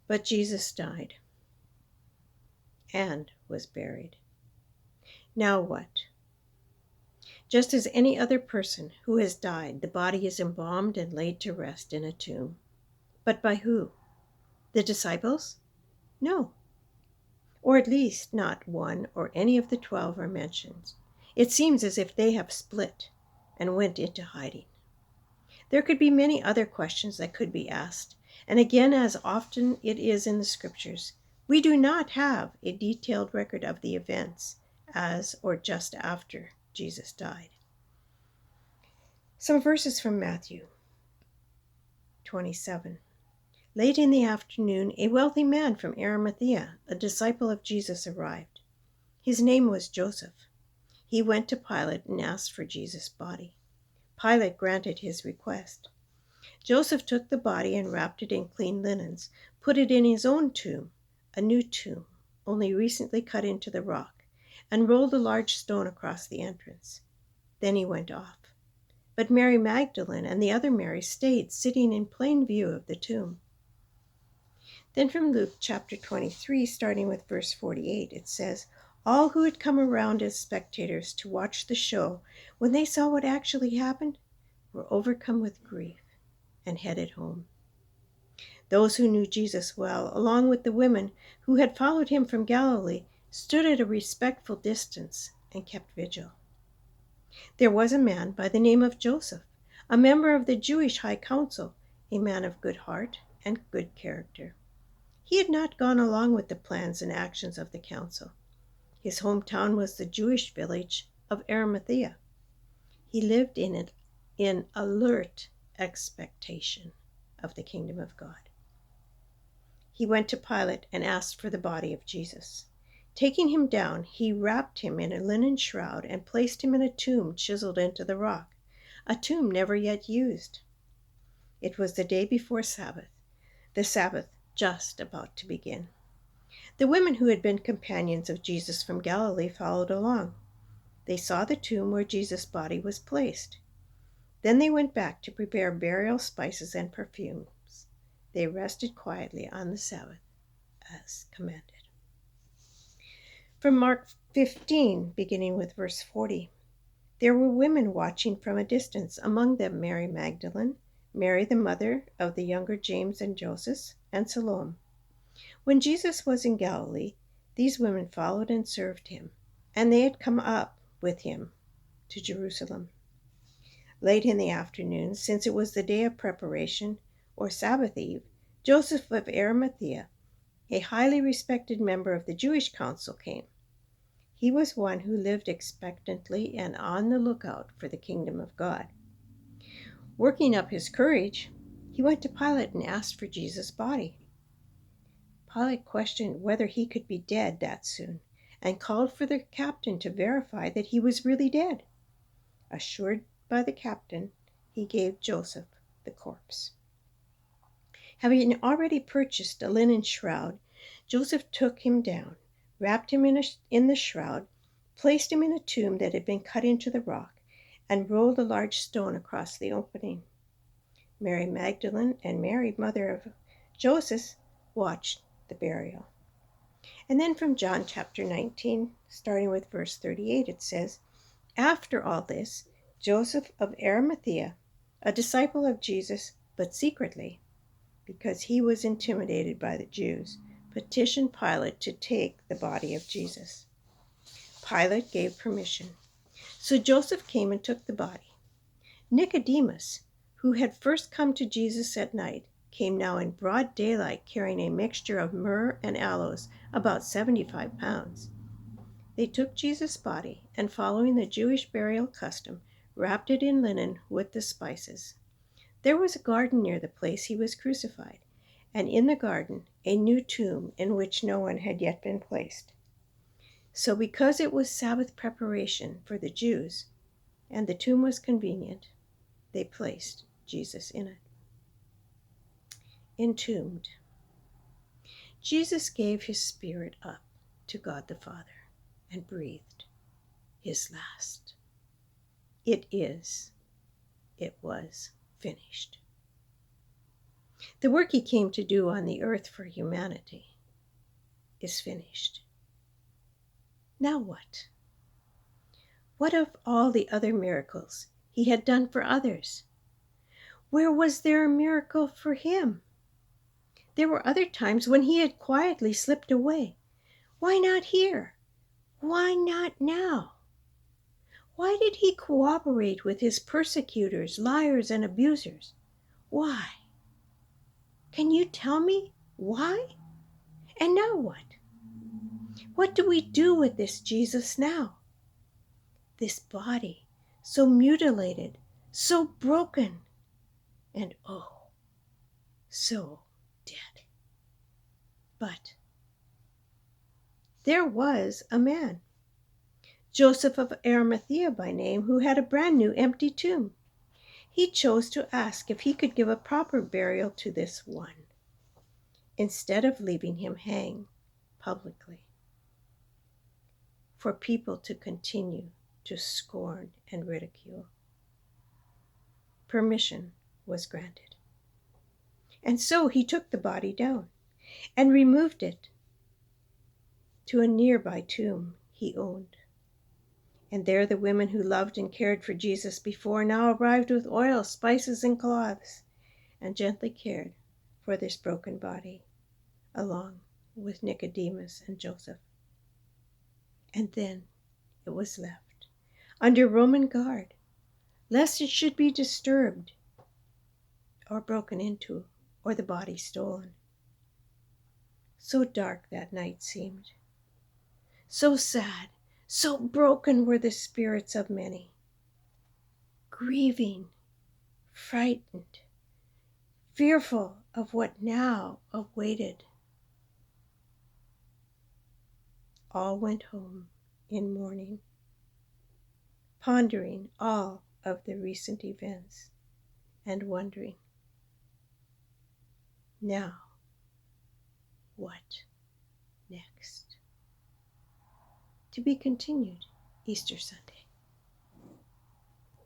But Jesus died and was buried. Now what? Just as any other person who has died, the body is embalmed and laid to rest in a tomb. But by who? The disciples? No. Or at least not one or any of the 12 are mentioned. It seems as if they have split and went into hiding. There could be many other questions that could be asked, and again, as often it is in the scriptures, we do not have a detailed record of the events as or just after Jesus died. Some verses from Matthew 27. Late in the afternoon, a wealthy man from Arimathea, a disciple of Jesus, arrived. His name was Joseph. He went to Pilate and asked for Jesus' body. Pilate granted his request. Joseph took the body and wrapped it in clean linens, put it in his own tomb, a new tomb, only recently cut into the rock, and rolled a large stone across the entrance. Then he went off. But Mary Magdalene and the other Mary stayed, sitting in plain view of the tomb. Then from Luke chapter 23, starting with verse 48, it says, all who had come around as spectators to watch the show, when they saw what actually happened, were overcome with grief and headed home. Those who knew Jesus well, along with the women who had followed him from Galilee, stood at a respectful distance and kept vigil. There was a man by the name of Joseph, a member of the Jewish high council, a man of good heart and good character. He had not gone along with the plans and actions of the council. His hometown was the Jewish village of Arimathea. He lived in alert expectation of the kingdom of God. He went to Pilate and asked for the body of Jesus. Taking him down, he wrapped him in a linen shroud and placed him in a tomb chiseled into the rock, a tomb never yet used. It was the day before Sabbath, the Sabbath just about to begin. The women who had been companions of Jesus from Galilee followed along. They saw the tomb where Jesus' body was placed. Then they went back to prepare burial spices and perfumes. They rested quietly on the Sabbath as commanded. From Mark 15, beginning with verse 40. There were women watching from a distance, among them Mary Magdalene, Mary the mother of the younger James and Joseph, and Salome. When Jesus was in Galilee, these women followed and served him, and they had come up with him to Jerusalem. Late in the afternoon, since it was the day of preparation, or Sabbath eve, Joseph of Arimathea, a highly respected member of the Jewish council, came. He was one who lived expectantly and on the lookout for the kingdom of God. Working up his courage, he went to Pilate and asked for Jesus' body. Pilate questioned whether he could be dead that soon, and called for the captain to verify that he was really dead. Assured by the captain, he gave Joseph the corpse. Having already purchased a linen shroud, Joseph took him down, wrapped him in the shroud, placed him in a tomb that had been cut into the rock, and rolled a large stone across the opening. Mary Magdalene and Mary, mother of Joseph, watched the burial. And then from John chapter 19, starting with verse 38, it says, after all this, Joseph of Arimathea, a disciple of Jesus, but secretly, because he was intimidated by the Jews, petitioned Pilate to take the body of Jesus. Pilate gave permission. So Joseph came and took the body. Nicodemus, who had first come to Jesus at night, came now in broad daylight carrying a mixture of myrrh and aloes, about 75 pounds. They took Jesus' body and, following the Jewish burial custom, wrapped it in linen with the spices. There was a garden near the place he was crucified, and in the garden a new tomb in which no one had yet been placed. So because it was Sabbath preparation for the Jews, and the tomb was convenient, they placed Jesus in it. Entombed. Jesus gave his spirit up to God the Father and breathed his last. It was finished. The work he came to do on the earth for humanity is finished. Now what? What of all the other miracles he had done for others? Where was there a miracle for him? There were other times when he had quietly slipped away. Why not here? Why not now? Why did he cooperate with his persecutors, liars, and abusers? Why? Can you tell me why? And now what? What do we do with this Jesus now? This body, so mutilated, so broken, and oh, so dead. But there was a man, Joseph of Arimathea by name, who had a brand new empty tomb. He chose to ask if he could give a proper burial to this one, instead of leaving him hang publicly, for people to continue to scorn and ridicule. Permission was granted. And so he took the body down and removed it to a nearby tomb he owned. And there the women who loved and cared for Jesus before now arrived with oil, spices, and cloths, and gently cared for this broken body, along with Nicodemus and Joseph. And then it was left under Roman guard, lest it should be disturbed or broken into, or the body stolen. So dark that night seemed, so sad, so broken were the spirits of many, grieving, frightened, fearful of what now awaited. All went home in mourning, pondering all of the recent events and wondering, now, what next? To be continued Easter Sunday.